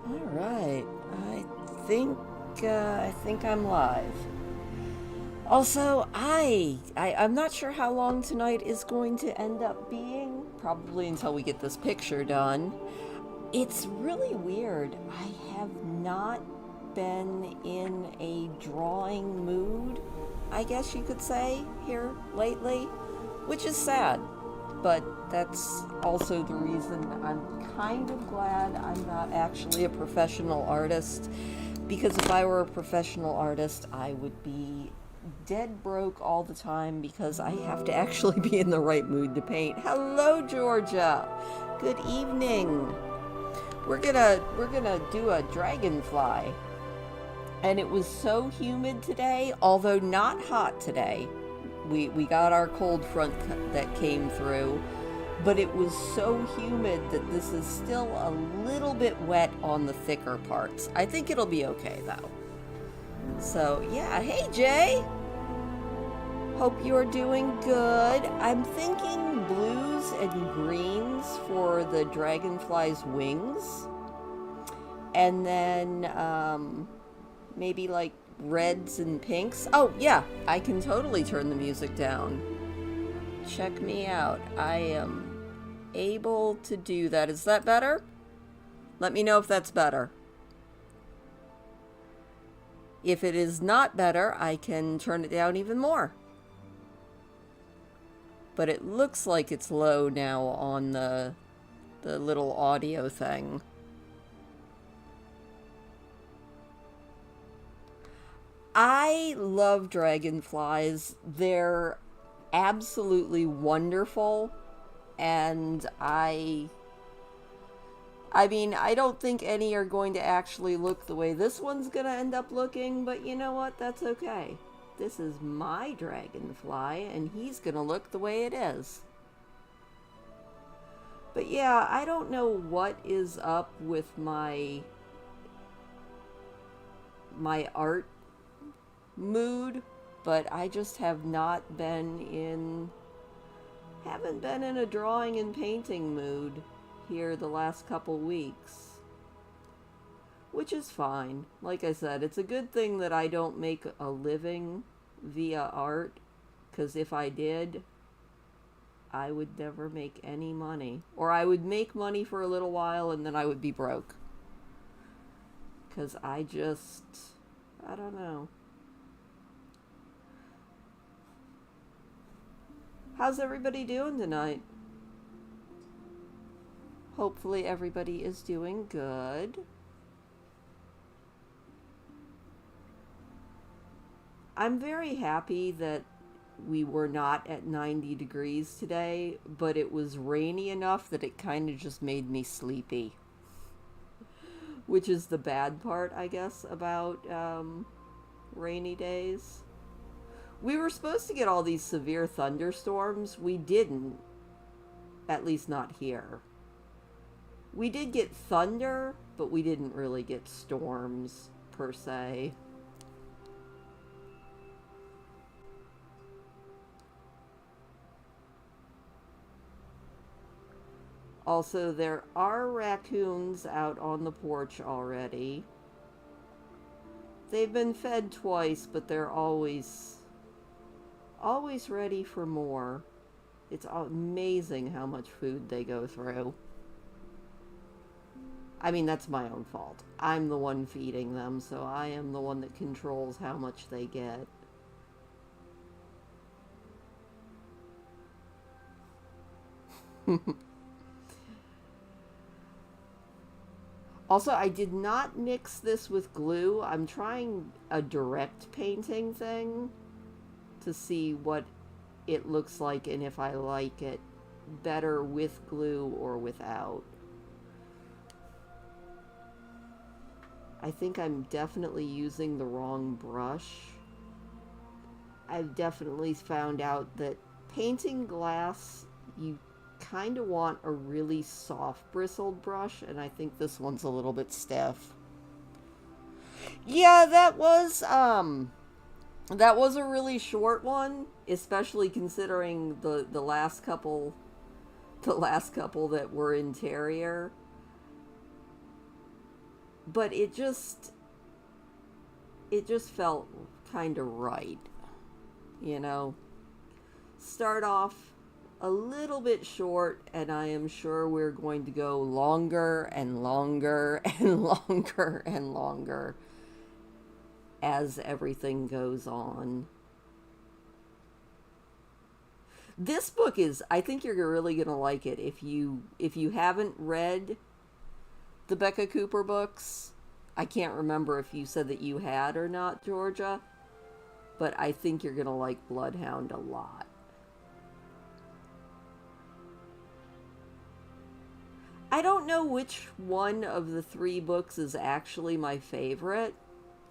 All right. Think I think I'm live. Also, I'm not sure how long tonight is going to end up being. Probably until we get this picture done. It's really weird. I have not been in a drawing mood, I guess you could say, here lately, which is sad. But that's also the reason I'm kind of glad I'm not actually a professional artist. Because if I were a professional artist, I would be dead broke all the time because I have to actually be in the right mood to paint. Hello, Georgia. Good evening. We're gonna do a dragonfly. And it was so humid today, although not hot today. We got our cold front that came through, but it was so humid that this is still a little bit wet on the thicker parts. I think it'll be okay though. So, yeah, hey Jay. Hope you're doing good. I'm thinking blues and greens for the dragonfly's wings. And then maybe like reds and pinks. Oh, yeah, I can totally turn the music down. Check me out. I am able to do that. Is that better? Let me know if that's better. If it is not better, I can turn it down even more. But it looks like it's low now on the little audio thing. I love dragonflies. They're absolutely wonderful, and I mean, I don't think any are going to actually look the way this one's going to end up looking, but you know what? That's okay. This is my dragonfly, and he's going to look the way it is. But yeah, I don't know what is up with my art mood, but I just have not been in haven't been in a drawing and painting mood here the last couple weeks. Which is fine. Like I said, it's a good thing that I don't make a living via art, because if I did, I would never make any money. Or I would make money for a little while and then I would be broke. Because I don't know. How's everybody doing tonight? Hopefully everybody is doing good. I'm very happy that we were not at 90 degrees today, but it was rainy enough that it kind of just made me sleepy. Which is the bad part, I guess, about rainy days. We were supposed to get all these severe thunderstorms. We didn't. At least not here. We did get thunder, but we didn't really get storms, per se. Also, there are raccoons out on the porch already. They've been fed twice, but they're always ready for more. It's amazing how much food they go through. I mean, that's my own fault. I'm the one feeding them, so I am the one that controls how much they get. Also, I did not mix this with glue. I'm trying a direct painting thing to see what it looks like and if I like it better with glue or without. I think I'm definitely using the wrong brush. I've definitely found out that painting glass, you kind of want a really soft bristled brush, and I think this one's a little bit stiff. Yeah, that was a really short one, especially considering the last couple that were interior. but it just felt kind of right, you know. Start off a little bit short, and I am sure we're going to go longer and longer and longer and longer as everything goes on. This book is, I think you're really going to like it. If you haven't read the Becca Cooper books, I can't remember if you said that you had or not, Georgia, but I think you're going to like Bloodhound a lot. I don't know which one of the three books is actually my favorite,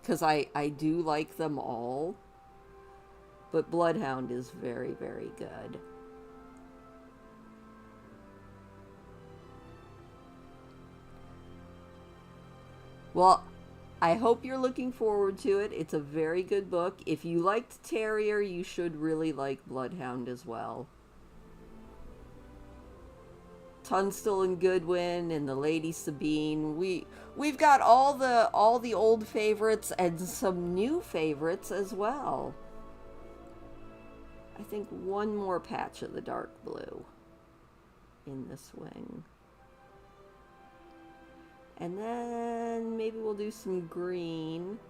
because I do like them all, but Bloodhound is very, very good. Well, I hope you're looking forward to it. It's a very good book. If you liked Terrier, you should really like Bloodhound as well. Tunstall and Goodwin and the Lady Sabine. We've got all the old favorites and some new favorites as well. I think one more patch of the dark blue in this wing. And then maybe we'll do some green.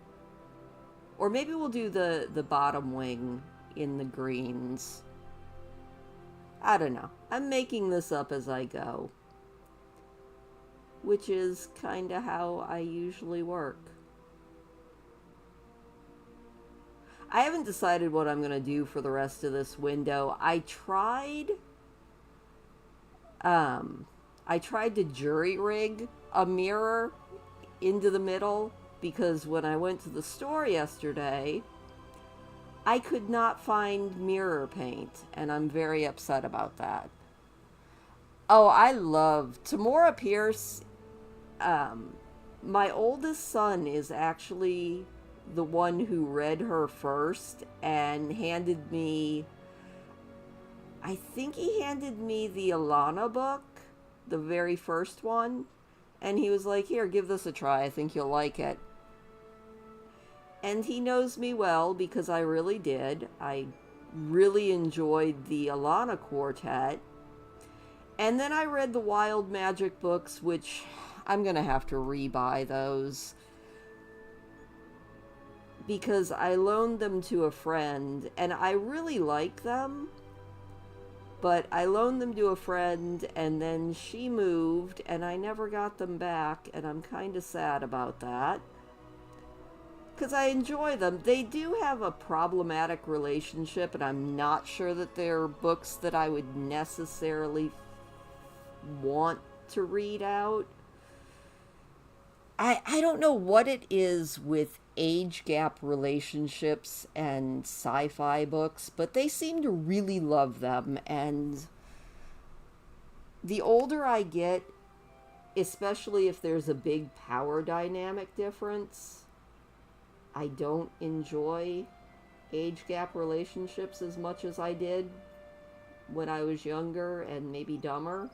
Or maybe we'll do the bottom wing in the greens. I don't know. I'm making this up as I go. Which is kind of how I usually work. I haven't decided what I'm going to do for the rest of this window. I tried to jury rig a mirror into the middle, because when I went to the store yesterday, I could not find mirror paint, and I'm very upset about that. Oh, I love Tamora Pierce. My oldest son is actually the one who read her first and handed me, I think he handed me the Alana book, the very first one, and he was like, here, give this a try, I think you'll like it. And he knows me well, because I really did. I really enjoyed the Alana Quartet. And then I read the Wild Magic books, which I'm going to have to rebuy those, because I loaned them to a friend, and I really like them, but I loaned them to a friend, and then she moved, and I never got them back, and I'm kind of sad about that, because I enjoy them. They do have a problematic relationship, and I'm not sure that they're books that I would necessarily want to read out. I don't know what it is with age gap relationships and sci-fi books, but they seem to really love them, and the older I get, especially if there's a big power dynamic difference, I don't enjoy age gap relationships as much as I did when I was younger and maybe dumber.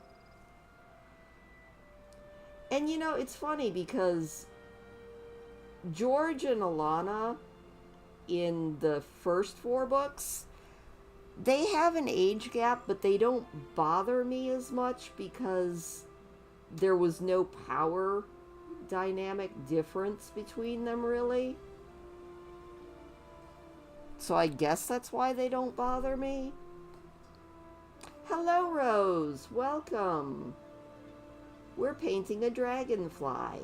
And you know, it's funny because George and Alana in the first four books, they have an age gap, but they don't bother me as much because there was no power dynamic difference between them, really. So I guess that's why they don't bother me. Hello, Rose. Welcome. We're painting a dragonfly.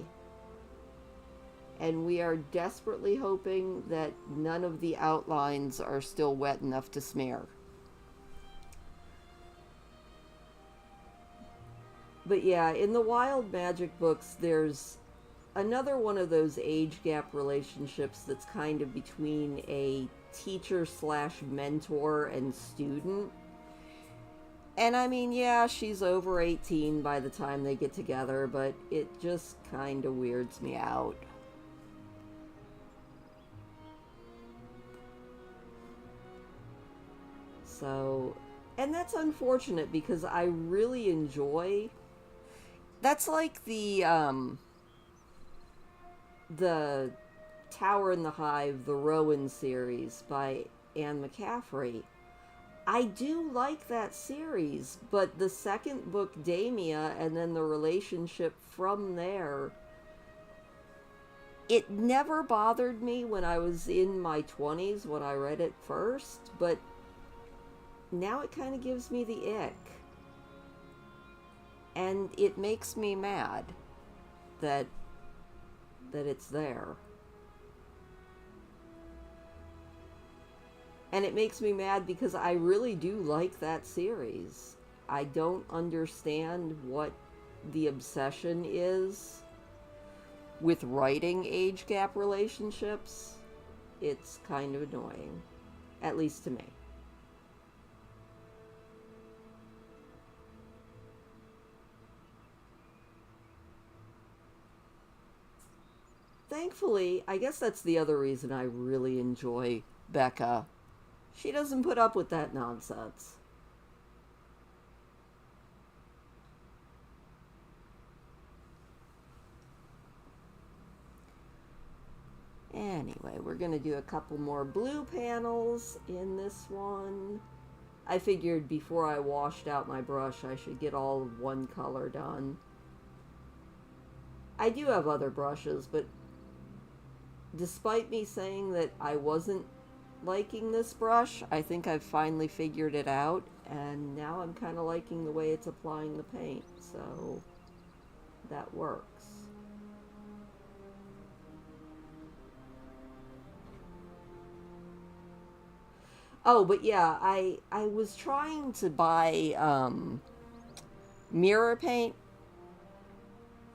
And we are desperately hoping that none of the outlines are still wet enough to smear. But yeah, in the Wild Magic books, there's another one of those age gap relationships that's kind of between a teacher slash mentor and student. And I mean, yeah, she's over 18 by the time they get together, but it just kind of weirds me out. So, and that's unfortunate because I really enjoy. That's like the Tower in the Hive, the Rowan series by Anne McCaffrey. I do like that series, but the second book, Damia, and then the relationship from there, it never bothered me when I was in my 20s when I read it first, but now it kind of gives me the ick. And it makes me mad that it's there. And it makes me mad because I really do like that series. I don't understand what the obsession is with writing age gap relationships. It's kind of annoying, at least to me. Thankfully, I guess that's the other reason I really enjoy Becca. She doesn't put up with that nonsense. Anyway, we're going to do a couple more blue panels in this one. I figured before I washed out my brush, I should get all of one color done. I do have other brushes, but despite me saying that I wasn't liking this brush, I think I've finally figured it out, and now I'm kind of liking the way it's applying the paint, so that works. Oh, but yeah, I was trying to buy mirror paint.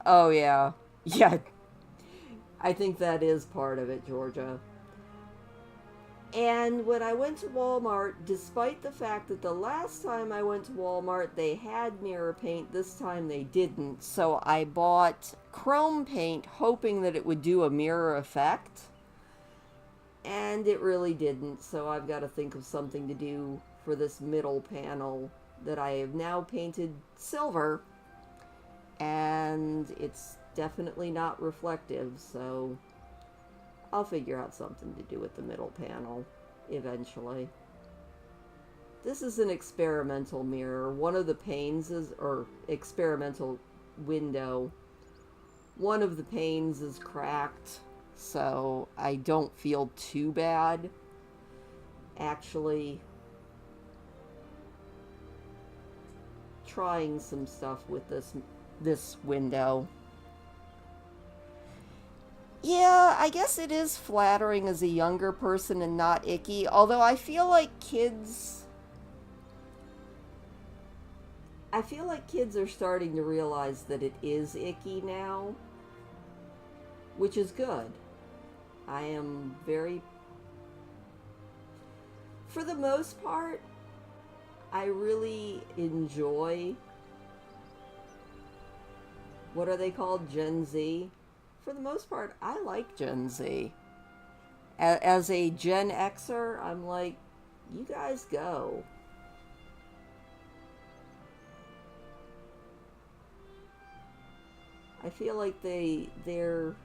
Oh yeah. Yeah, I think that is part of it, Georgia. And when I went to Walmart, despite the fact that the last time I went to Walmart they had mirror paint, this time they didn't. So I bought chrome paint hoping that it would do a mirror effect. And it really didn't. So I've got to think of something to do for this middle panel that I have now painted silver. And it's definitely not reflective, so I'll figure out something to do with the middle panel eventually. This is an experimental mirror. One of the panes is, or experimental window, one of the panes is cracked, so I don't feel too bad. Actually, trying some stuff with this window. Yeah, I guess it is flattering as a younger person and not icky, although I feel like kids are starting to realize that it is icky now, which is good. I am very, for the most part, I really enjoy, what are they called, Gen Z? For the most part, I like Gen Z. As a Gen Xer, I'm like, you guys go. I feel like they're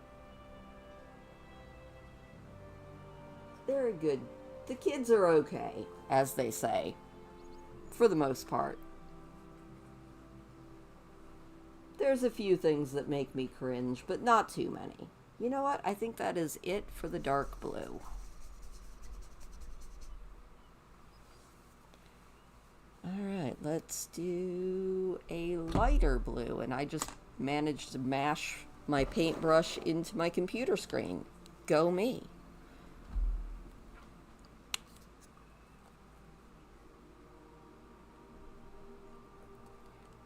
a good. The kids are okay, as they say, for the most part. There's a few things that make me cringe, but not too many. You know what? I think that is it for the dark blue. Alright, let's do a lighter blue. And I just managed to mash my paintbrush into my computer screen. Go me.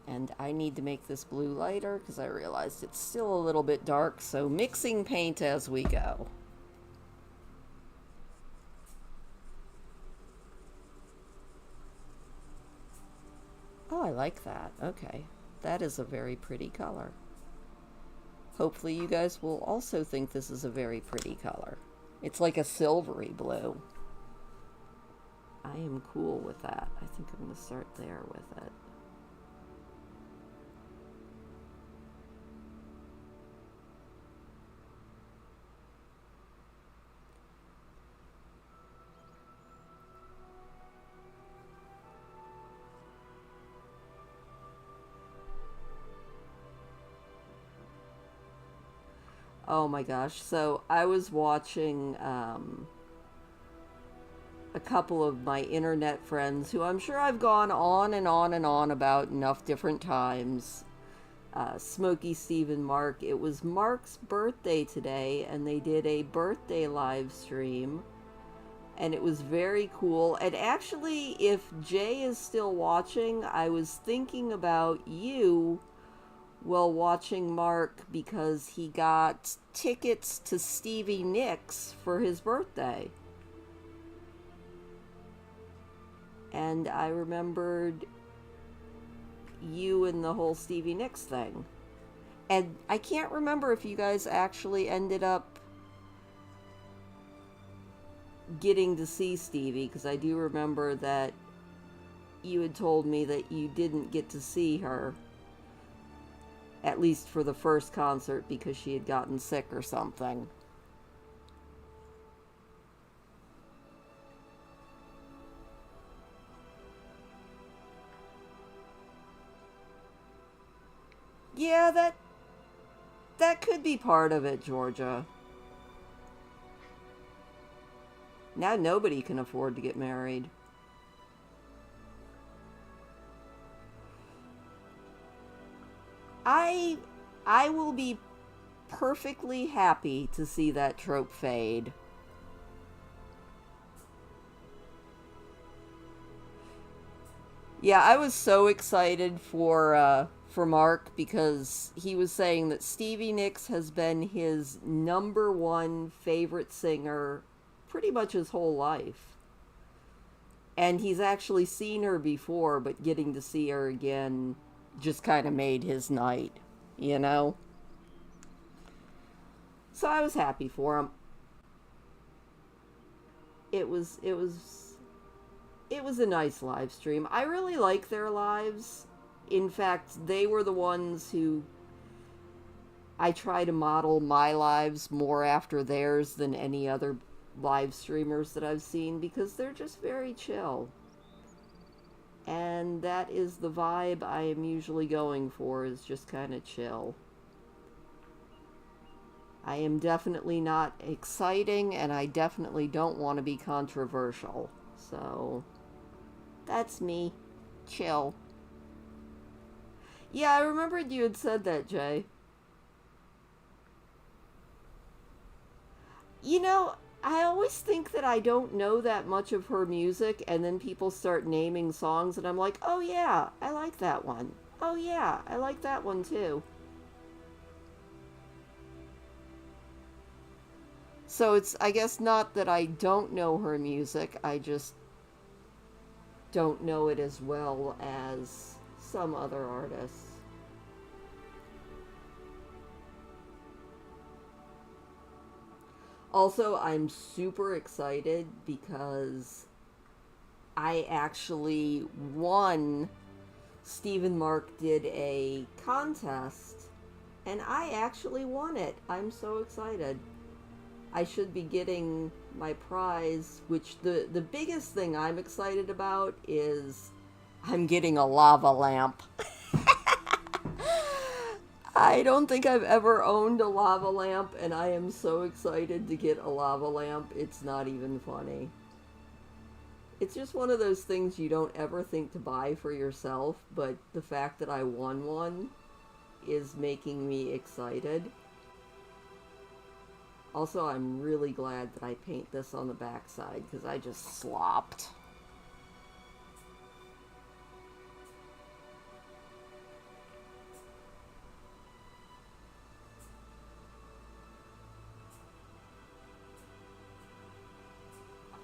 And I need to make this blue lighter because I realized it's still a little bit dark, so mixing paint as we go. Oh, I like that. Okay. That is a very pretty color. Hopefully you guys will also think this is a very pretty color. It's like a silvery blue. I am cool with that. I think I'm going to start there with it. Oh my gosh. So I was watching a couple of my internet friends who I'm sure I've gone on and on and on about enough different times. Smokey, Steve, and Mark. It was Mark's birthday today, and they did a birthday live stream, and it was very cool. And actually, if Jay is still watching, I was thinking about you while watching Mark because he got tickets to Stevie Nicks for his birthday. And I remembered you and the whole Stevie Nicks thing. And I can't remember if you guys actually ended up getting to see Stevie, because I do remember that you had told me that you didn't get to see her, at least for the first concert, because she had gotten sick or something. Yeah, that could be part of it, Georgia. Now nobody can afford to get married. I I will be perfectly happy to see that trope fade. Yeah, I was so excited for Mark because he was saying that Stevie Nicks has been his number one favorite singer pretty much his whole life. And he's actually seen her before, but getting to see her again just kind of made his night, you know? So I was happy for him. It was it was it was a nice live stream. I really like their lives. In fact, they were the ones who I try to model my lives more after theirs than any other live streamers that I've seen because they're just very chill. And that is the vibe I am usually going for, is just kind of chill. I am definitely not exciting and I definitely don't want to be controversial. So, that's me. Chill. Yeah, I remembered you had said that, Jay. You know, I always think that I don't know that much of her music, and then people start naming songs, and I'm like, oh yeah, I like that one. Oh yeah, I like that one too. So it's, I guess, not that I don't know her music, I just don't know it as well as some other artists. Also, I'm super excited because I actually won. Stephen Mark did a contest and I actually won it. I'm so excited. I should be getting my prize, which the biggest thing I'm excited about is I'm getting a lava lamp. I don't think I've ever owned a lava lamp, and I am so excited to get a lava lamp. It's not even funny. It's just one of those things you don't ever think to buy for yourself, but the fact that I won one is making me excited. Also, I'm really glad that I paint this on the backside because I just slopped.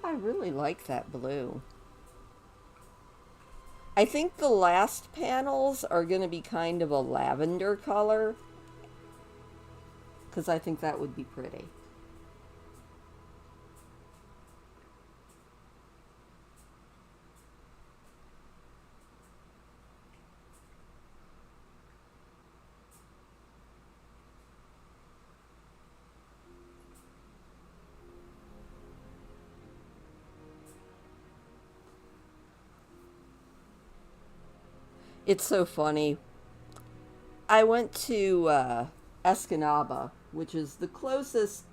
I really like that blue. I think the last panels are going to be kind of a lavender color because I think that would be pretty. It's so funny. I went to Escanaba which is the closest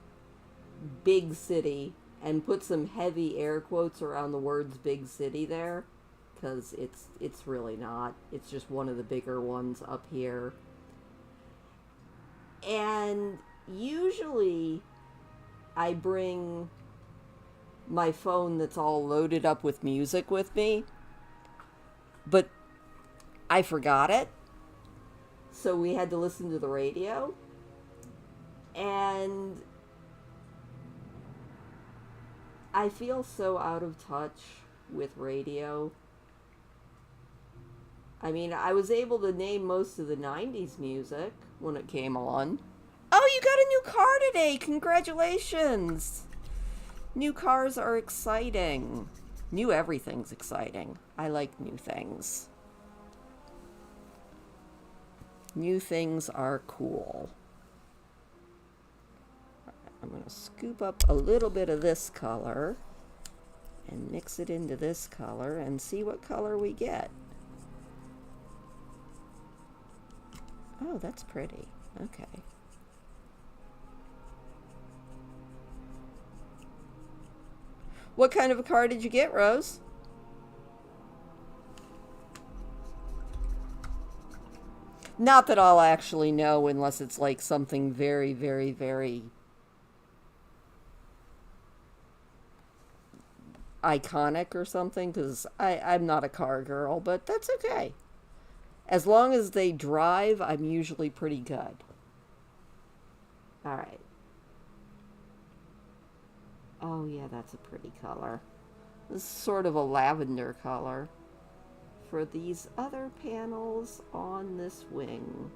big city, and put some heavy air quotes around the words big city there, because it's really not. It's just one of the bigger ones up here. And usually I bring my phone that's all loaded up with music with me, but I forgot it. So we had to listen to the radio. And I feel so out of touch with radio. I mean, I was able to name most of the 90s music when it came on. Oh, you got a new car today! Congratulations! New cars are exciting. New everything's exciting. I like new things. New things are cool. I'm going to scoop up a little bit of this color and mix it into this color and see what color we get. Oh, that's pretty. Okay. What kind of a car did you get, Rose? Not that I'll actually know unless it's like something very, very, very iconic or something, because I'm not a car girl, but that's okay. As long as they drive, I'm usually pretty good. All right. Oh yeah, that's a pretty color. This is sort of a lavender color for these other panels on this wing.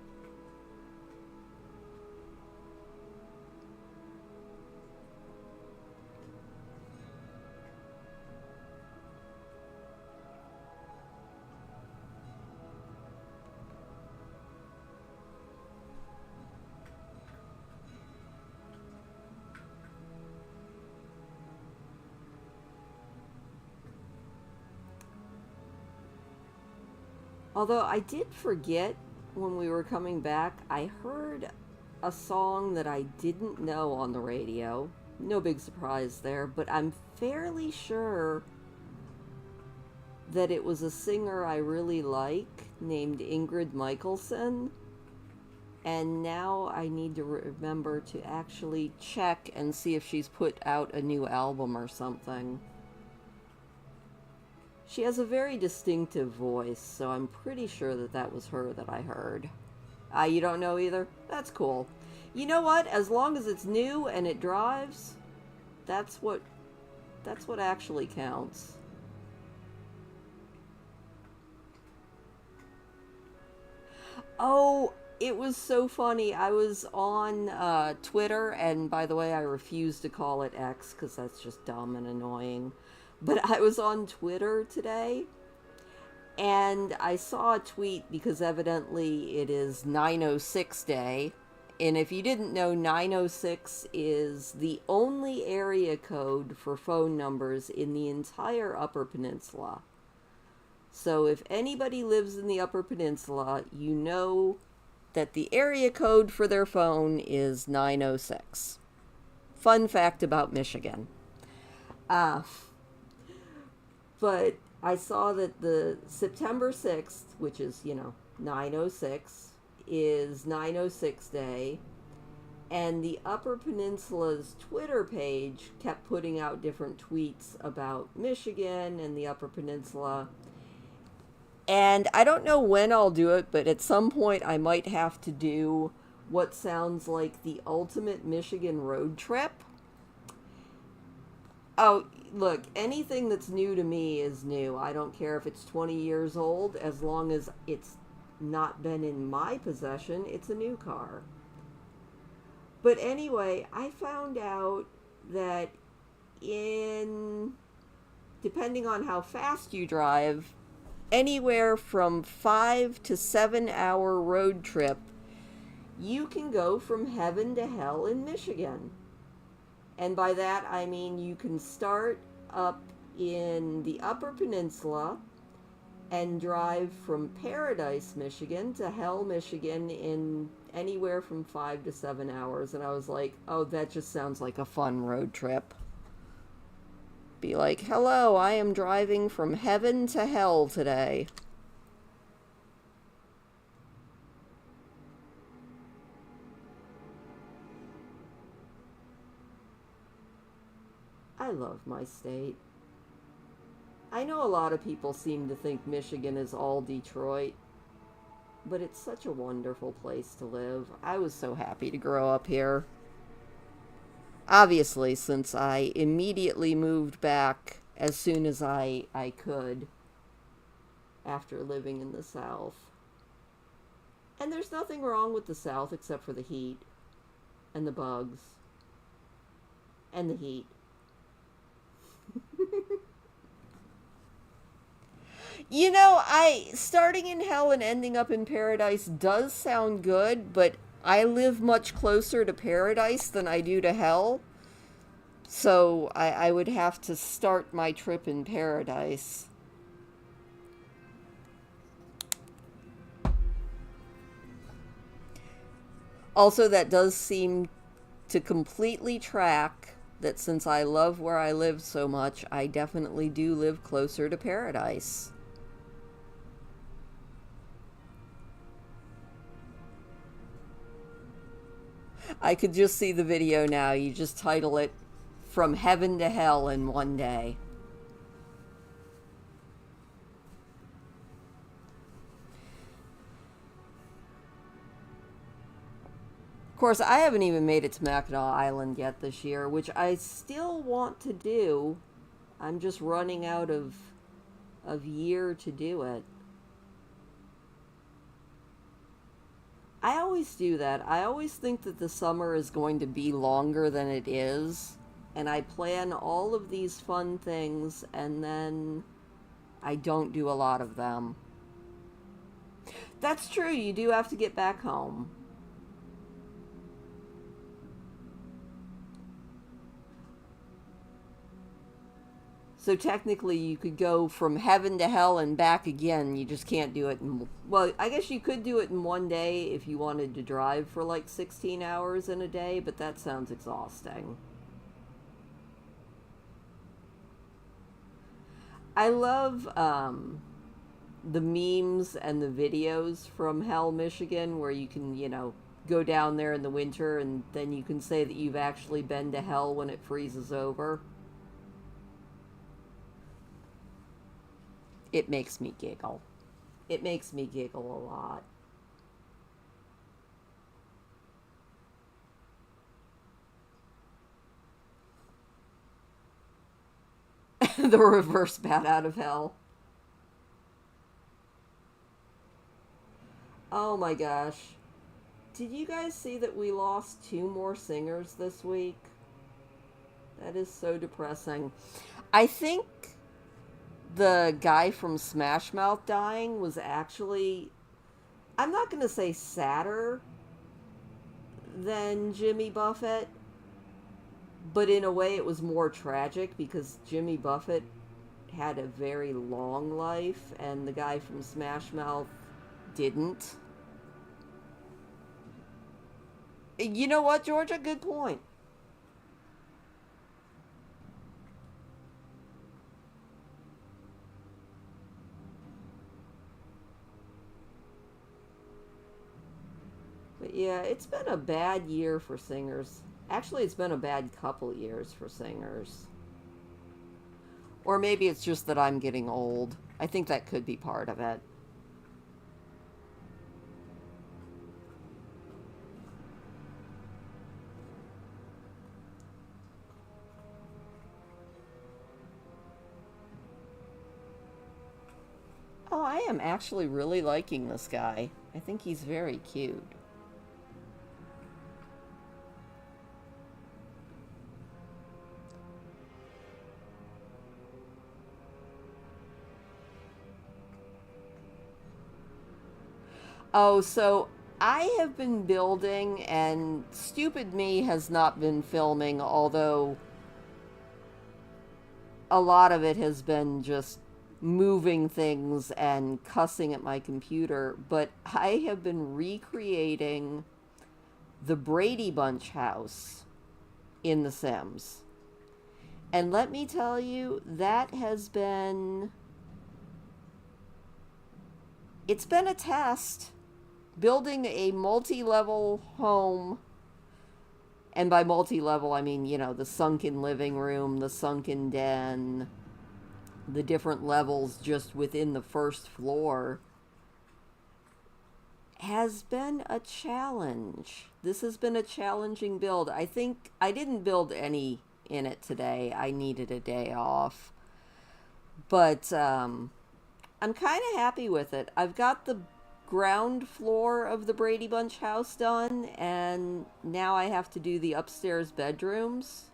Although I did forget when we were coming back, I heard a song that I didn't know on the radio. No big surprise there, but I'm fairly sure that it was a singer I really like named Ingrid Michaelson. And now I need to remember to actually check and see if she's put out a new album or something. She has a very distinctive voice, so I'm pretty sure that that was her that I heard. You don't know either? That's cool. You know what? As long as it's new and it drives, that's what actually counts. Oh, it was so funny. I was on Twitter, and by the way, I refuse to call it X because that's just dumb and annoying. But I was on Twitter today, and I saw a tweet because evidently it is 906 day. And if you didn't know, 906 is the only area code for phone numbers in the entire Upper Peninsula. So if anybody lives in the Upper Peninsula, you know that the area code for their phone is 906. Fun fact about Michigan. But I saw that the September 6th, which is, 906, is 906 Day. And the Upper Peninsula's Twitter page kept putting out different tweets about Michigan and the Upper Peninsula. And I don't know when I'll do it, but at some point I might have to do what sounds like the ultimate Michigan road trip. Oh, look, anything that's new to me is new. I don't care if it's 20 years old. As long as it's not been in my possession, it's a new car. But anyway, I found out that depending on how fast you drive, anywhere from 5 to 7 hour road trip, you can go from heaven to hell in Michigan. And by that, I mean you can start up in the Upper Peninsula and drive from Paradise, Michigan to Hell, Michigan in anywhere from 5 to 7 hours. And I was like, oh, that just sounds like a fun road trip. Be like, hello, I am driving from heaven to hell today. I love my state. I know a lot of people seem to think Michigan is all Detroit, but it's such a wonderful place to live. I was so happy to grow up here. Obviously, since I immediately moved back as soon as I could after living in the South. And there's nothing wrong with the South except for the heat and the bugs and the heat. You know, starting in hell and ending up in paradise does sound good, but I live much closer to paradise than I do to hell. So I would have to start my trip in paradise. Also, that does seem to completely track that since I love where I live so much, I definitely do live closer to paradise. I could just see the video now. You just title it From Heaven to Hell in One Day. Of course, I haven't even made it to Mackinac Island yet this year, which I still want to do. I'm just running out of year to do it. I always do that. I always think that the summer is going to be longer than it is, and I plan all of these fun things, and then I don't do a lot of them. That's true, you do have to get back home. So technically you could go from heaven to hell and back again. You just can't do it in... Well, I guess you could do it in one day if you wanted to drive for like 16 hours in a day, but that sounds exhausting. I love the memes and the videos from Hell, Michigan, where you can, go down there in the winter and then you can say that you've actually been to hell when it freezes over. It makes me giggle. It makes me giggle a lot. The reverse bat out of hell. Oh my gosh. Did you guys see that we lost 2 more singers this week? That is so depressing. I think the guy from Smash Mouth dying was actually, I'm not going to say sadder than Jimmy Buffett, but in a way it was more tragic because Jimmy Buffett had a very long life and the guy from Smash Mouth didn't. You know what, Georgia? Good point. But yeah, it's been a bad year for singers. Actually, it's been a bad couple years for singers. Or maybe it's just that I'm getting old. I think that could be part of it. Oh, I am actually really liking this guy. I think he's very cute. Oh, so I have been building, and stupid me has not been filming, although a lot of it has been just moving things and cussing at my computer. But I have been recreating the Brady Bunch house in The Sims. And let me tell you, it's been a test. Building a multi-level home, and by multi-level I mean, the sunken living room, the sunken den, the different levels just within the first floor, has been a challenge. This has been a challenging build. I think I didn't build any in it today. I needed a day off. But I'm kind of happy with it. I've got the ground floor of the Brady Bunch house done, and now I have to do the upstairs bedrooms.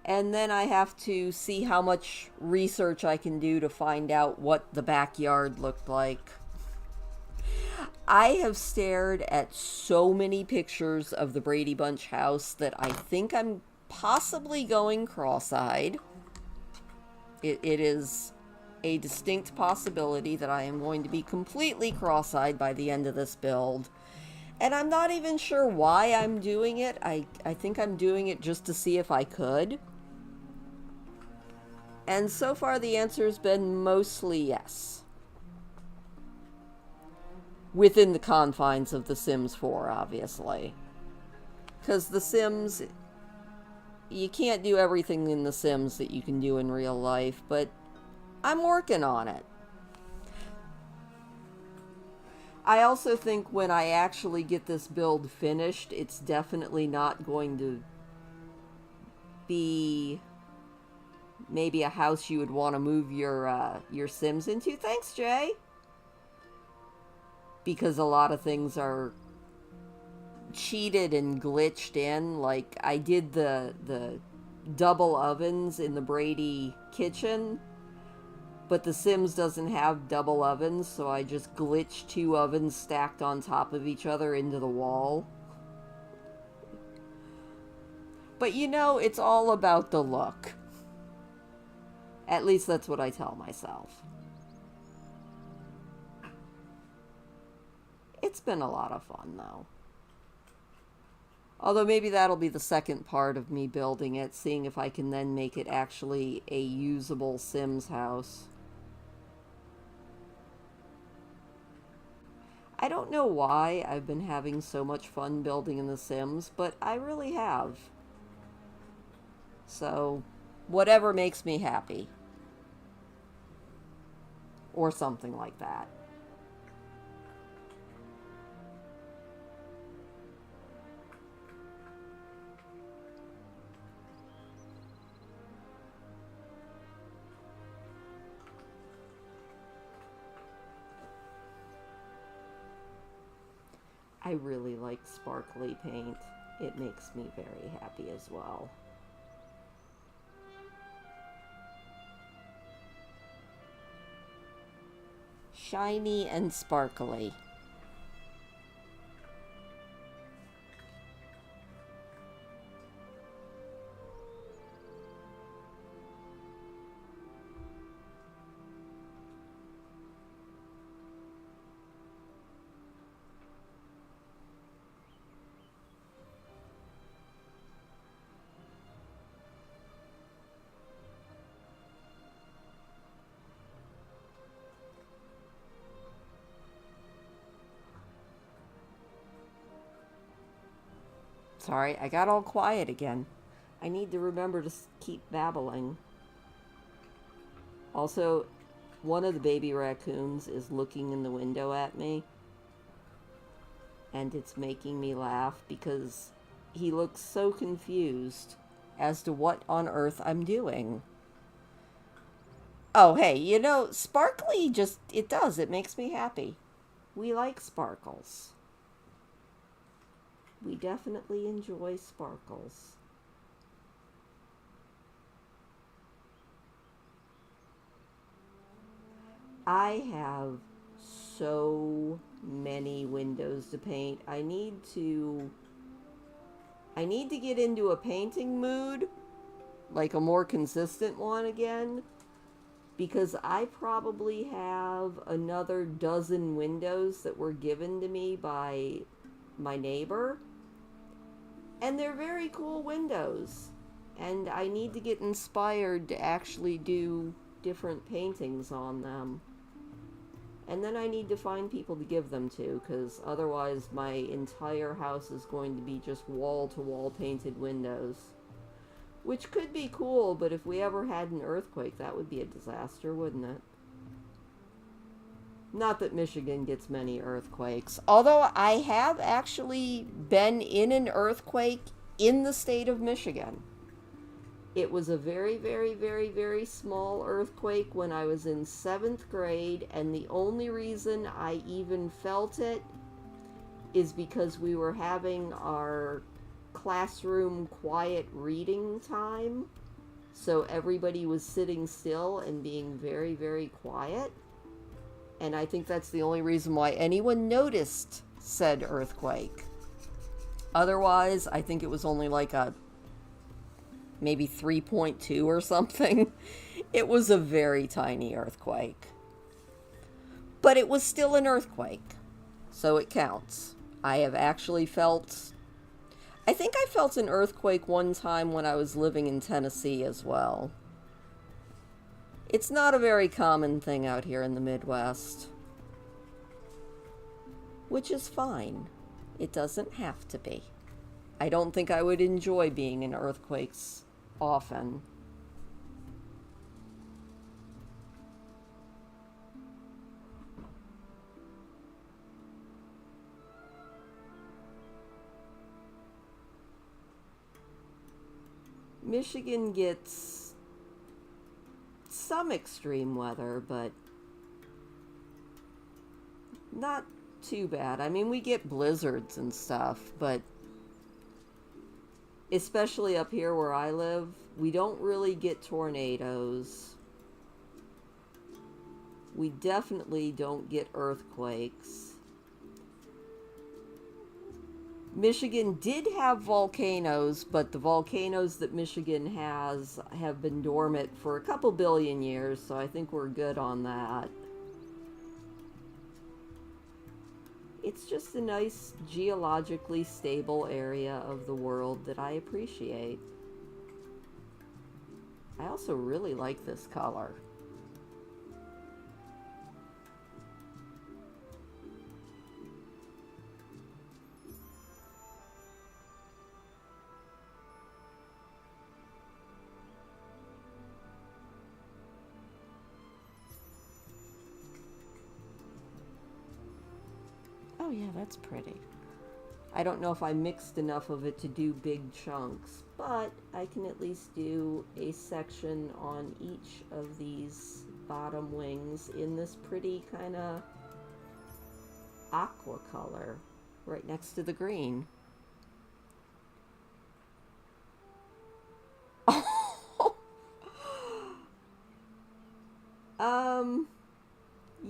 And then I have to see how much research I can do to find out what the backyard looked like. I have stared at so many pictures of the Brady Bunch house that I think I'm possibly going cross-eyed. It is a distinct possibility that I am going to be completely cross-eyed by the end of this build. And I'm not even sure why I'm doing it. I think I'm doing it just to see if I could. And so far the answer's been mostly yes. Within the confines of The Sims 4, obviously. Because The Sims, you can't do everything in The Sims that you can do in real life, but I'm working on it. I also think when I actually get this build finished, it's definitely not going to be maybe a house you would want to move your Sims into. Thanks, Jay. Because a lot of things are cheated and glitched in. Like, I did the double ovens in the Brady kitchen, but The Sims doesn't have double ovens, so I just glitched 2 ovens stacked on top of each other into the wall. But it's all about the look. At least that's what I tell myself. It's been a lot of fun, though. Although maybe that'll be the second part of me building it, seeing if I can then make it actually a usable Sims house. I don't know why I've been having so much fun building in The Sims, but I really have. So, whatever makes me happy. Or something like that. I really like sparkly paint. It makes me very happy as well. Shiny and sparkly. Sorry, I got all quiet again. I need to remember to keep babbling. Also, one of the baby raccoons is looking in the window at me. And it's making me laugh because he looks so confused as to what on earth I'm doing. Oh, hey, sparkly it makes me happy. We like sparkles. We definitely enjoy sparkles. I have so many windows to paint. I need to get into a painting mood, like a more consistent one again, because I probably have another dozen windows that were given to me by my neighbor, And they're very cool windows. And I need to get inspired to actually do different paintings on them. And then I need to find people to give them to, because otherwise my entire house is going to be just wall to wall painted windows. Which could be cool, but if we ever had an earthquake, that would be a disaster, wouldn't it? Not that Michigan gets many earthquakes. Although I have actually been in an earthquake in the state of Michigan. It was a very, very, very, very small earthquake when I was in 7th grade, and the only reason I even felt it is because we were having our classroom quiet reading time. So everybody was sitting still and being very, very quiet. And I think that's the only reason why anyone noticed said earthquake. Otherwise, I think it was only like a maybe 3.2 or something. It was a very tiny earthquake. But it was still an earthquake, so it counts. I have actually felt... I think I felt an earthquake one time when I was living in Tennessee as well. It's not a very common thing out here in the Midwest. Which is fine. It doesn't have to be. I don't think I would enjoy being in earthquakes often. Michigan gets some extreme weather, but not too bad. I mean, we get blizzards and stuff, but especially up here where I live, we don't really get tornadoes. We definitely don't get earthquakes. Michigan did have volcanoes, but the volcanoes that Michigan has have been dormant for a couple billion years, so I think we're good on that. It's just a nice, geologically stable area of the world that I appreciate. I also really like this color. Oh yeah, that's pretty. I don't know if I mixed enough of it to do big chunks, but I can at least do a section on each of these bottom wings in this pretty kind of aqua color right next to the green.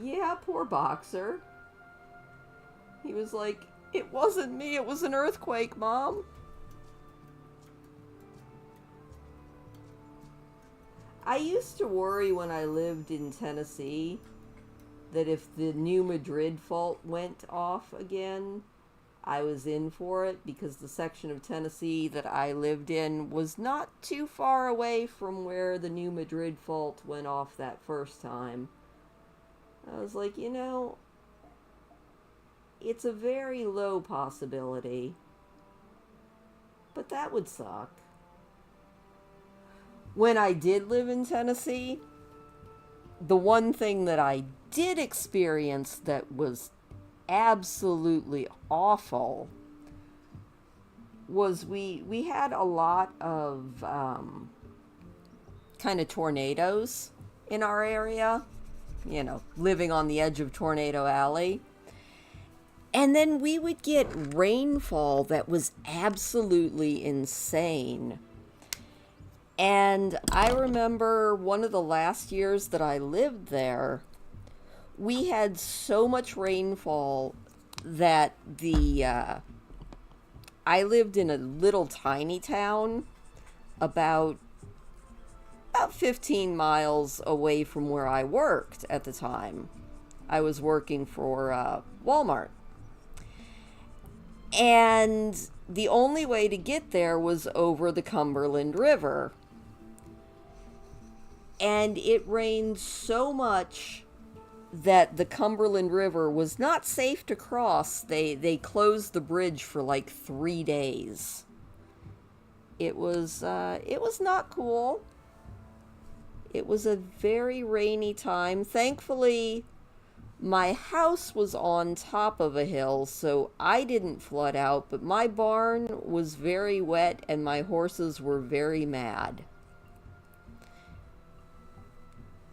Yeah, poor Boxer. He was like, "It wasn't me, it was an earthquake, Mom." I used to worry when I lived in Tennessee that if the New Madrid fault went off again, I was in for it, because the section of Tennessee that I lived in was not too far away from where the New Madrid fault went off that first time. I was like, you know, it's a very low possibility, but that would suck. When I did live in Tennessee, the one thing that I did experience that was absolutely awful was we had a lot of kind of tornadoes in our area, you know, living on the edge of Tornado Alley. And then we would get rainfall that was absolutely insane. And I remember one of the last years that I lived there, we had so much rainfall that I lived in a little tiny town about 15 miles away from where I worked at the time. I was working for Walmart. And the only way to get there was over the Cumberland River. And it rained so much that the Cumberland River was not safe to cross. They closed the bridge for like 3 days. It was not cool. It was a very rainy time. Thankfully, my house was on top of a hill, so I didn't flood out, but my barn was very wet and my horses were very mad.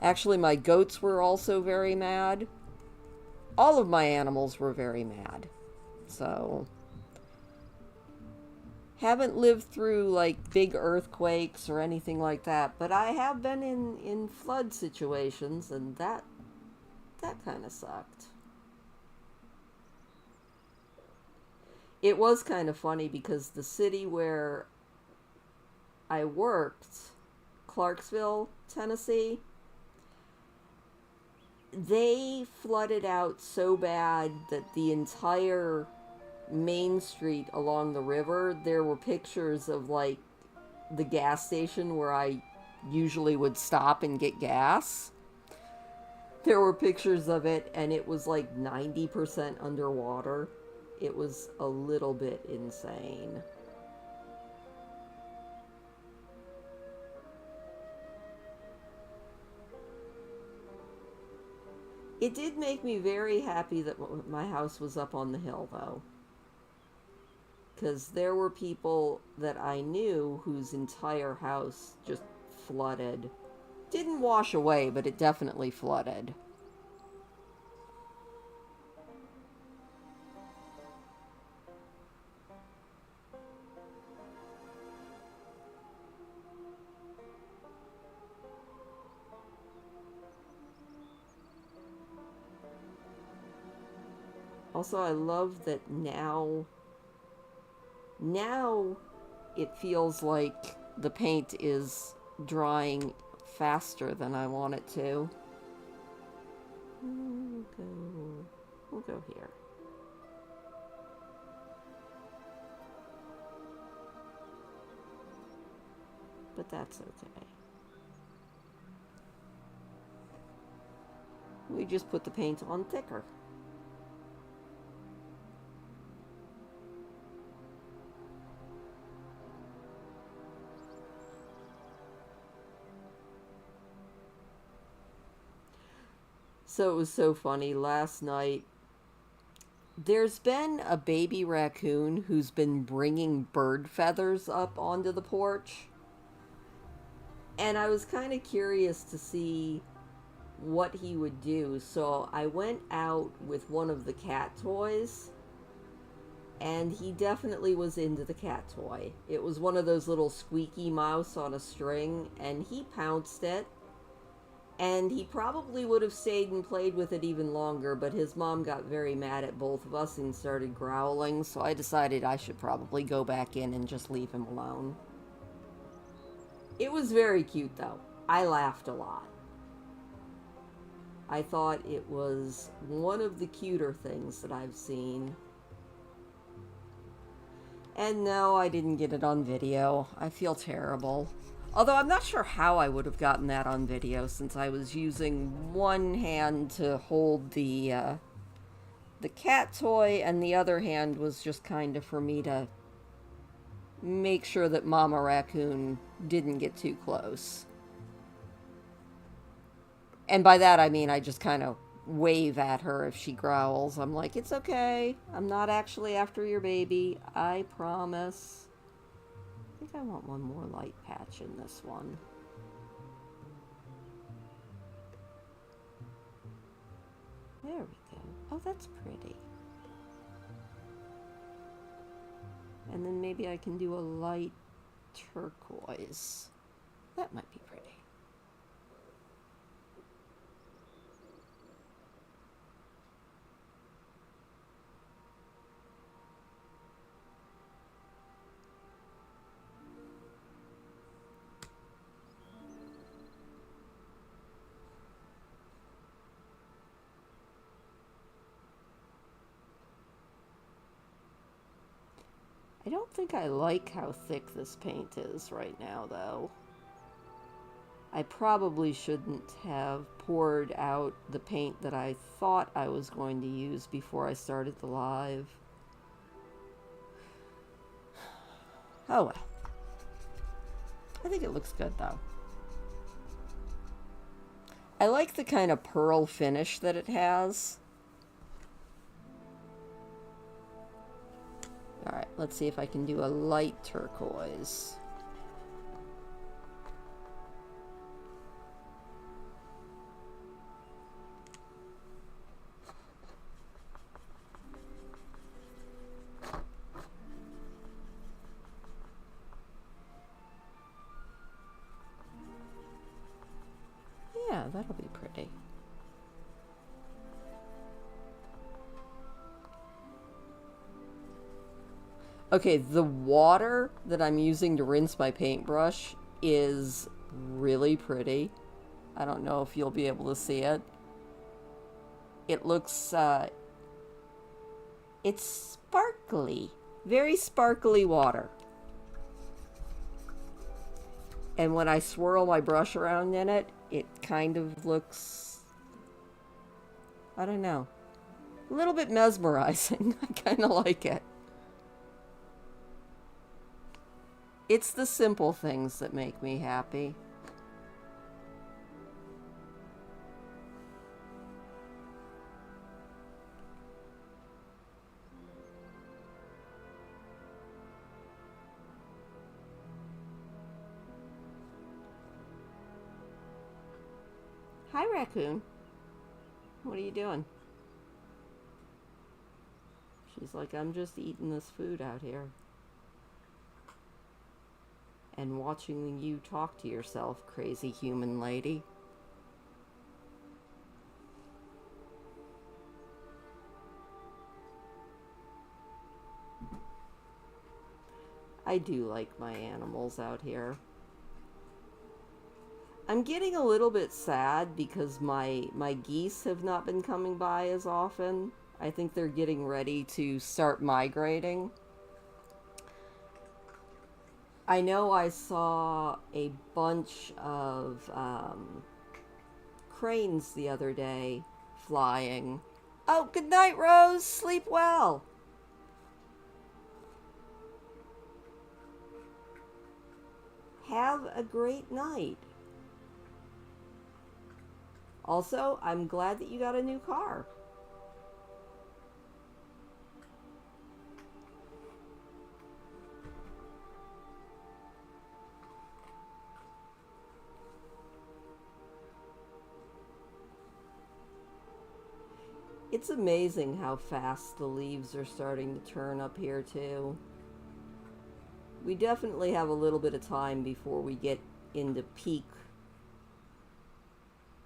Actually, my goats were also very mad. All of my animals were very mad. So, haven't lived through like big earthquakes or anything like that, but I have been in flood situations, and that kind of sucked. It was kind of funny because the city where I worked, Clarksville, Tennessee, they flooded out so bad that the entire main street along the river, there were pictures of like the gas station where I usually would stop and get gas. There were pictures of it, and it was like 90% underwater. It was a little bit insane. It did make me very happy that my house was up on the hill, though. Because there were people that I knew whose entire house just flooded. Didn't wash away, but it definitely flooded. Also, I love that now it feels like the paint is drying faster than I want it to. We'll go here. But that's okay. We just put the paint on thicker. So it was so funny. Last night, there's been a baby raccoon who's been bringing bird feathers up onto the porch. And I was kind of curious to see what he would do. So I went out with one of the cat toys, and he definitely was into the cat toy. It was one of those little squeaky mouse on a string, and he pounced it. And he probably would have stayed and played with it even longer, but his mom got very mad at both of us and started growling, so I decided I should probably go back in and just leave him alone. It was very cute, though. I laughed a lot. I thought it was one of the cuter things that I've seen. And no, I didn't get it on video. I feel terrible. Although I'm not sure how I would have gotten that on video, since I was using one hand to hold the cat toy, and the other hand was just kind of for me to make sure that Mama Raccoon didn't get too close. And by that I mean I just kind of wave at her if she growls. I'm like, it's okay. I'm not actually after your baby. I promise. I think I want one more light patch in this one. There we go. Oh, that's pretty. And then maybe I can do a light turquoise. That might be pretty. I don't think I like how thick this paint is right now, though. I probably shouldn't have poured out the paint that I thought I was going to use before I started the live. Oh well. I think it looks good, though. I like the kind of pearl finish that it has. Alright, let's see if I can do a light turquoise. Yeah, that'll be pretty. Okay, the water that I'm using to rinse my paintbrush is really pretty. I don't know if you'll be able to see it. It looks, it's sparkly. Very sparkly water. And when I swirl my brush around in it, it kind of looks, I don't know, a little bit mesmerizing. I kind of like it. It's the simple things that make me happy. Hi, Raccoon. What are you doing? She's like, I'm just eating this food out here. And watching you talk to yourself, crazy human lady. I do like my animals out here. I'm getting a little bit sad because my geese have not been coming by as often. I think they're getting ready to start migrating. I know I saw a bunch of cranes the other day flying. Oh, good night, Rose. Sleep well. Have a great night. Also, I'm glad that you got a new car. It's amazing how fast the leaves are starting to turn up here, too. We definitely have a little bit of time before we get into peak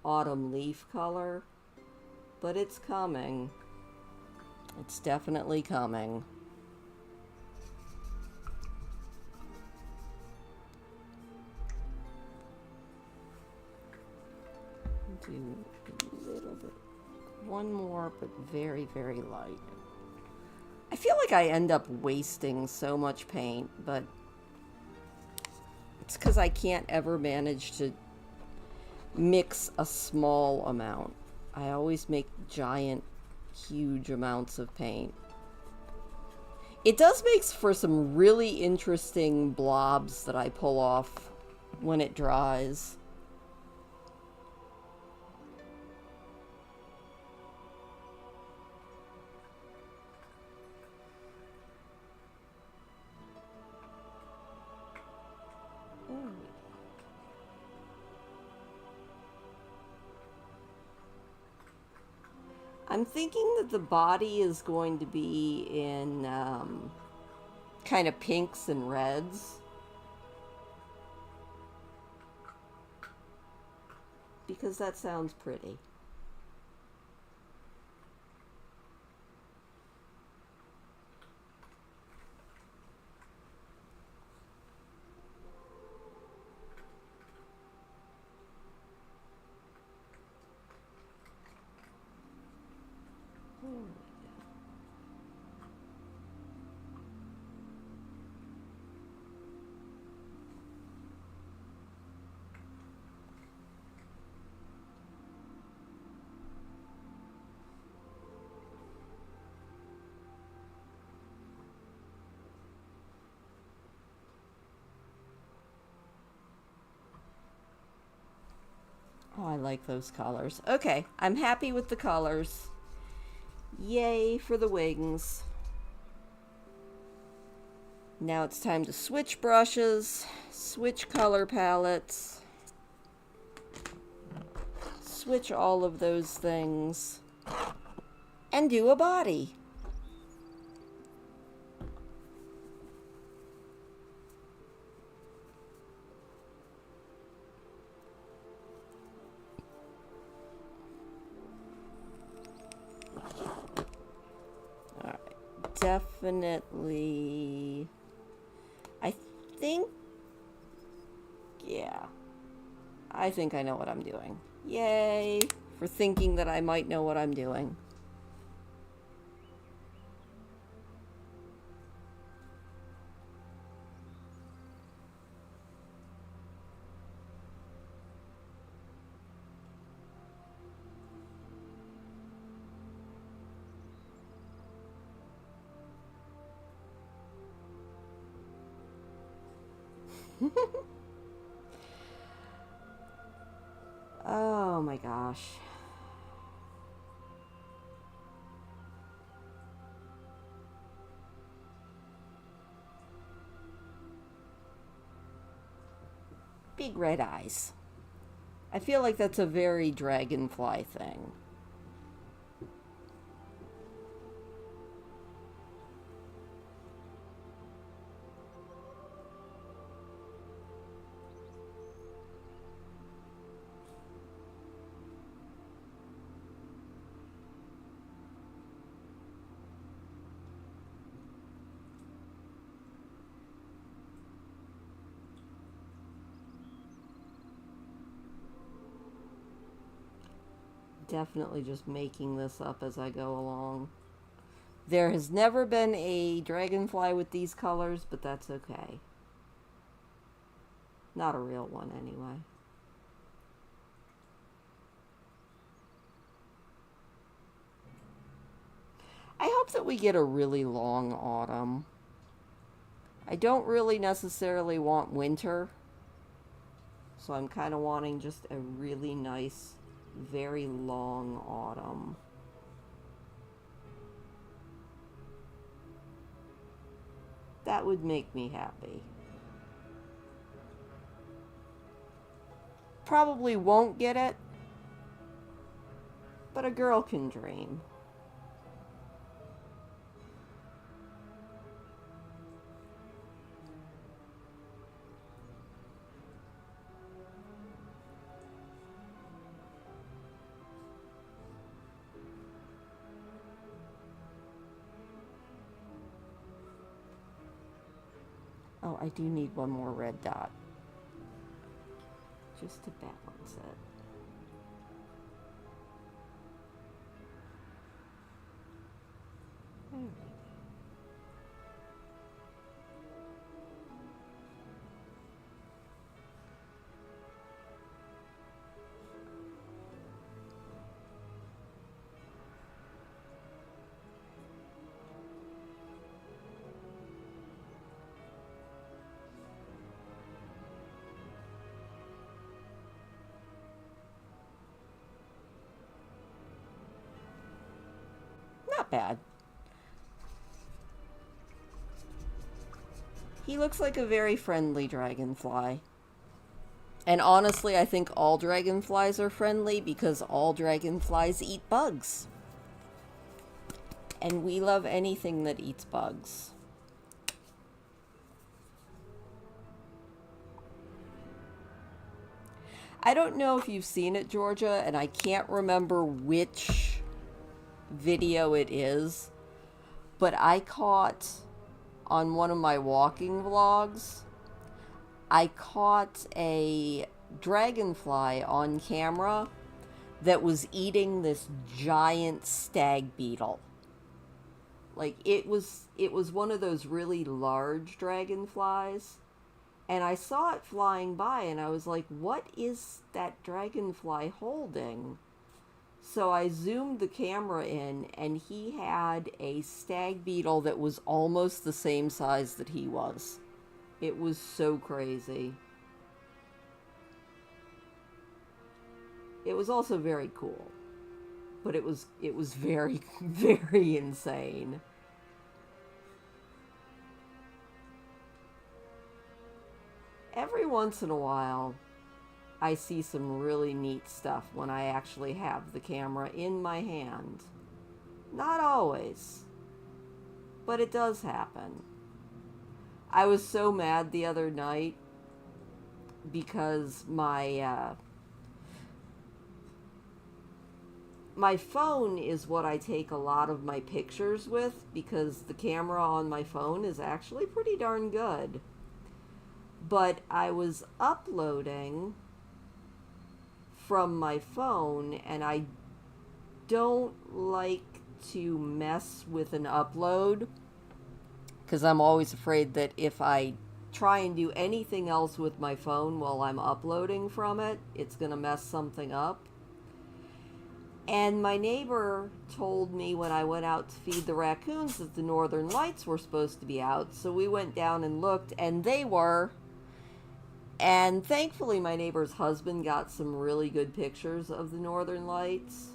autumn leaf color, but it's coming. It's definitely coming. Do a little bit. One more, but very, very light. I feel like I end up wasting so much paint, but it's because I can't ever manage to mix a small amount. I always make giant, huge amounts of paint. It does make for some really interesting blobs that I pull off when it dries. I'm thinking that the body is going to be in kind of pinks and reds. Because that sounds pretty. I like those colors. Okay, I'm happy with the colors. Yay for the wings. Now it's time to switch brushes, switch color palettes, switch all of those things, and do a body. All right, definitely. I think, yeah, I think I know what I'm doing. Yay for thinking that I might know what I'm doing. Oh my gosh. Big red eyes. I feel like that's a very dragonfly thing. Definitely just making this up as I go along. There has never been a dragonfly with these colors, but that's okay. Not a real one, anyway. I hope that we get a really long autumn. I don't really necessarily want winter, so I'm kind of wanting just a really nice, very long autumn. That would make me happy. Probably won't get it, but a girl can dream. Oh, I do need one more red dot. Just to balance it. There we go. Not bad. He looks like a very friendly dragonfly. And honestly, I think all dragonflies are friendly because all dragonflies eat bugs. And we love anything that eats bugs. I don't know if you've seen it, Georgia, and I can't remember which video it is, but I caught on one of my walking vlogs, I caught a dragonfly on camera that was eating this giant stag beetle. Like it was one of those really large dragonflies. And I saw it flying by and I was like, what is that dragonfly holding? So I zoomed the camera in and he had a stag beetle that was almost the same size that he was. It was so crazy. it was also very cool. But it was very, very insane. Every once in a while, I see some really neat stuff when I actually have the camera in my hand. Not always, but it does happen. I was so mad the other night because my phone is what I take a lot of my pictures with, because the camera on my phone is actually pretty darn good. But I was uploading from my phone, and I don't like to mess with an upload because I'm always afraid that if I try and do anything else with my phone while I'm uploading from it, it's going to mess something up. And my neighbor told me when I went out to feed the raccoons that the northern lights were supposed to be out, so we went down and looked, and they were. And thankfully, my neighbor's husband got some really good pictures of the northern lights.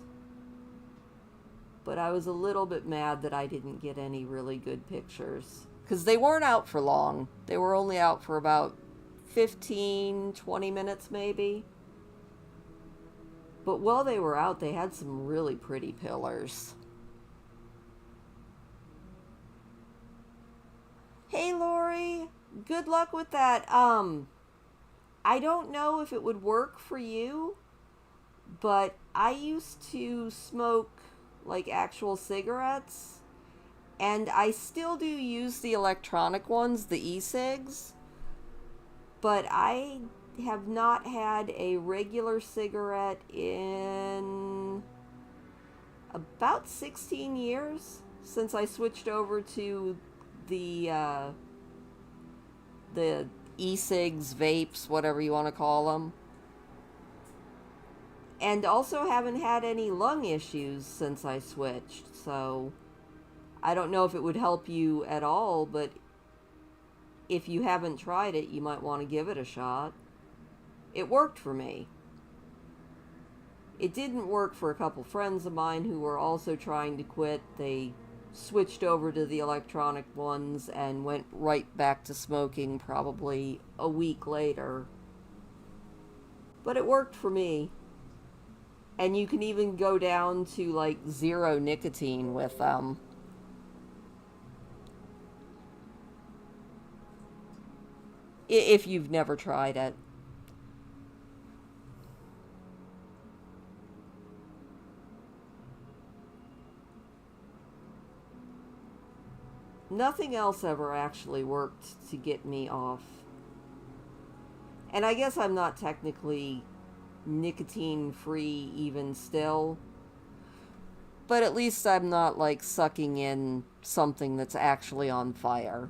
But I was a little bit mad that I didn't get any really good pictures, because they weren't out for long. They were only out for about 15, 20 minutes maybe. But while they were out, they had some really pretty pillars. Hey, Lori. Good luck with that. I don't know if it would work for you, but I used to smoke like actual cigarettes, and I still do use the electronic ones, the e-cigs, but I have not had a regular cigarette in about 16 years since I switched over to the e-cigs, vapes, whatever you want to call them. And also haven't had any lung issues since I switched, so I don't know if it would help you at all, but if you haven't tried it, you might want to give it a shot. It worked for me. It didn't work for a couple friends of mine who were also trying to quit. They switched over to the electronic ones and went right back to smoking probably a week later. But it worked for me. And you can even go down to like 0 nicotine with them. If you've never tried it. Nothing else ever actually worked to get me off. And I guess I'm not technically nicotine free even still, but at least I'm not like sucking in something that's actually on fire.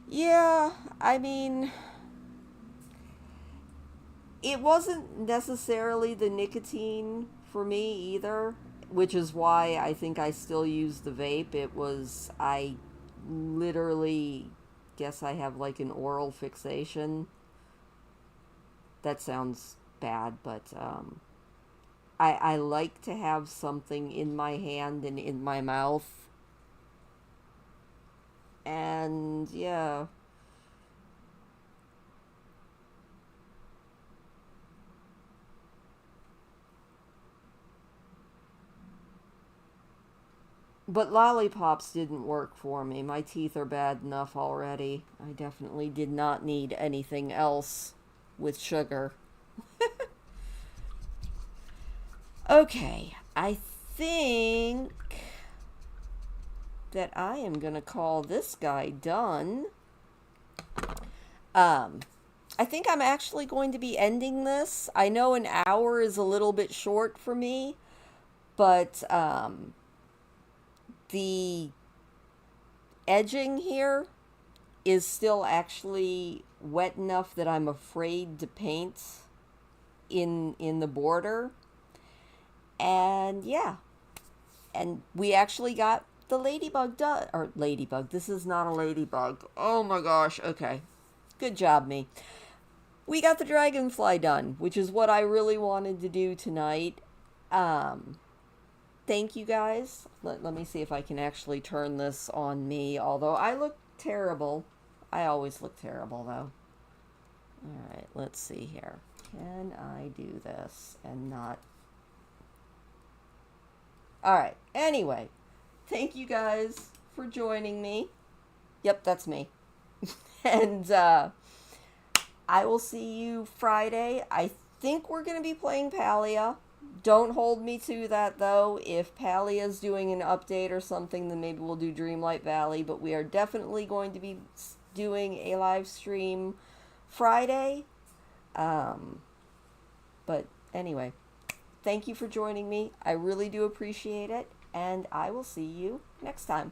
Yeah, I mean, it wasn't necessarily the nicotine for me either, which is why I think I still use the vape. It was, I literally guess I have like an oral fixation. That sounds bad, but I like to have something in my hand and in my mouth. And yeah. But lollipops didn't work for me. My teeth are bad enough already. I definitely did not need anything else with sugar. Okay, I think that I am going to call this guy done. I think I'm actually going to be ending this. I know an hour is a little bit short for me, but the edging here is still actually wet enough that I'm afraid to paint in the border. And yeah. And we actually got the ladybug done. Or ladybug. This is not a ladybug. Oh my gosh. Okay. Good job, me. We got the dragonfly done, which is what I really wanted to do tonight. Um, Thank you guys. Let me see if I can actually turn this on me, although I look terrible. I always look terrible, though. Alright, let's see here. Can I do this and not... Alright, anyway. Thank you guys for joining me. Yep, that's me. And I will see you Friday. I think we're going to be playing Palia. Don't hold me to that, though. If Palia's doing an update or something, then maybe we'll do Dreamlight Valley. But we are definitely going to be doing a live stream Friday. But anyway, thank you for joining me. I really do appreciate it. And I will see you next time.